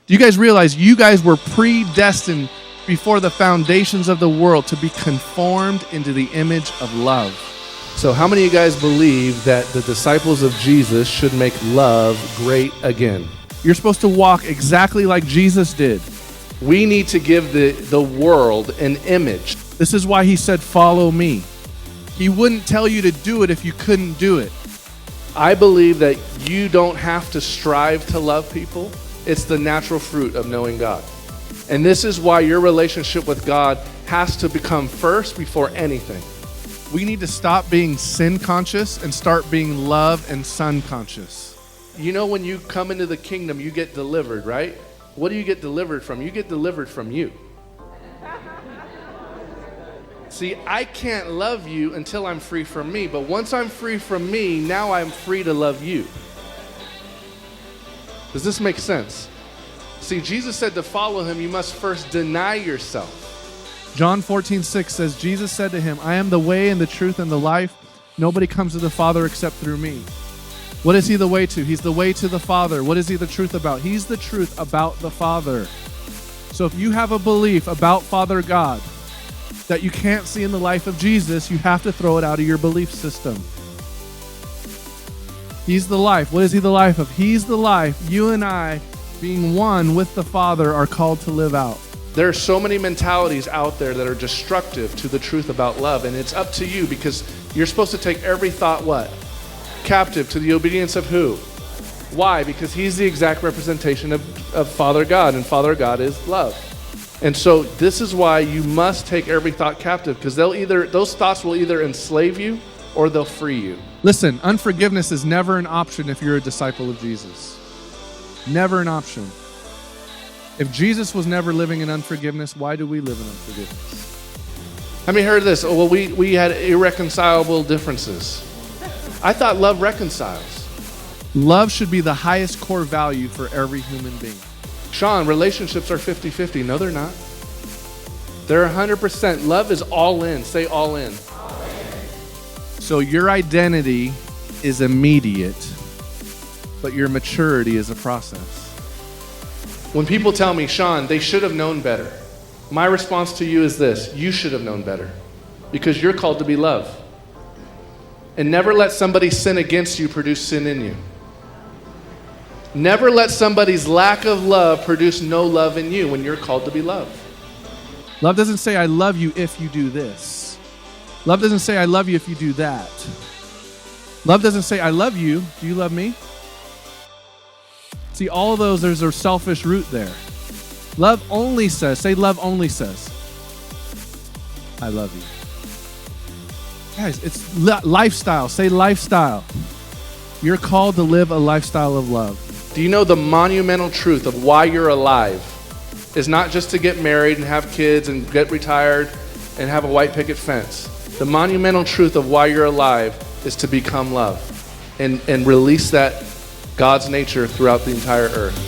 Do you guys realize you guys were predestined before the foundations of the world to be conformed into the image of love? So how many of you guys believe that the disciples of Jesus should make love great again? You're supposed to walk exactly like Jesus did. We need to give the world an image. This is why he said, follow me. He wouldn't tell you to do it if you couldn't do it. I believe that you don't have to strive to love people. It's the natural fruit of knowing God. And this is why your relationship with God has to become first before anything. We need to stop being sin conscious and start being love and son conscious. You know, when you come into the kingdom, you get delivered, right? What do you get delivered from? You get delivered from you. See, I can't love you until I'm free from me. But once I'm free from me, now I'm free to love you. Does this make sense? See, Jesus said to follow him, you must first deny yourself. John 14:6 says, Jesus said to him, I am the way and the truth and the life. Nobody comes to the Father except through me. What is he the way to? He's the way to the Father. What is he the truth about? He's the truth about the Father. So if you have a belief about Father God that you can't see in the life of Jesus, you have to throw it out of your belief system. He's the life. What is he the life of? He's the life you and I, being one with the Father, are called to live out. There are so many mentalities out there that are destructive to the truth about love, and it's up to you, because you're supposed to take every thought, what? Captive to the obedience of who? Why? Because he's the exact representation of Father God, and Father God is love. And so this is why you must take every thought captive, because those thoughts will either enslave you or they'll free you. Listen, unforgiveness is never an option if you're a disciple of Jesus. Never an option. If Jesus was never living in unforgiveness, why do we live in unforgiveness? How many heard this? Oh, well, we had irreconcilable differences. I thought love reconciles. Love should be the highest core value for every human being. Shawn, relationships are 50-50. No, they're not. They're 100%. Love is all in. Say all in. So your identity is immediate, but your maturity is a process. When people tell me, Shawn, they should have known better, my response to you is this: you should have known better, because you're called to be love. And never let somebody sin against you produce sin in you. Never let somebody's lack of love produce no love in you when you're called to be love. Love doesn't say, I love you if you do this. Love doesn't say, I love you if you do that. Love doesn't say, I love you. Do you love me? See, all of those, there's a selfish root there. Love only says, say love only says, I love you. Guys, it's lifestyle. Say lifestyle. You're called to live a lifestyle of love. Do you know the monumental truth of why you're alive is not just to get married and have kids and get retired and have a white picket fence? The monumental truth of why you're alive is to become love and release that God's nature throughout the entire earth.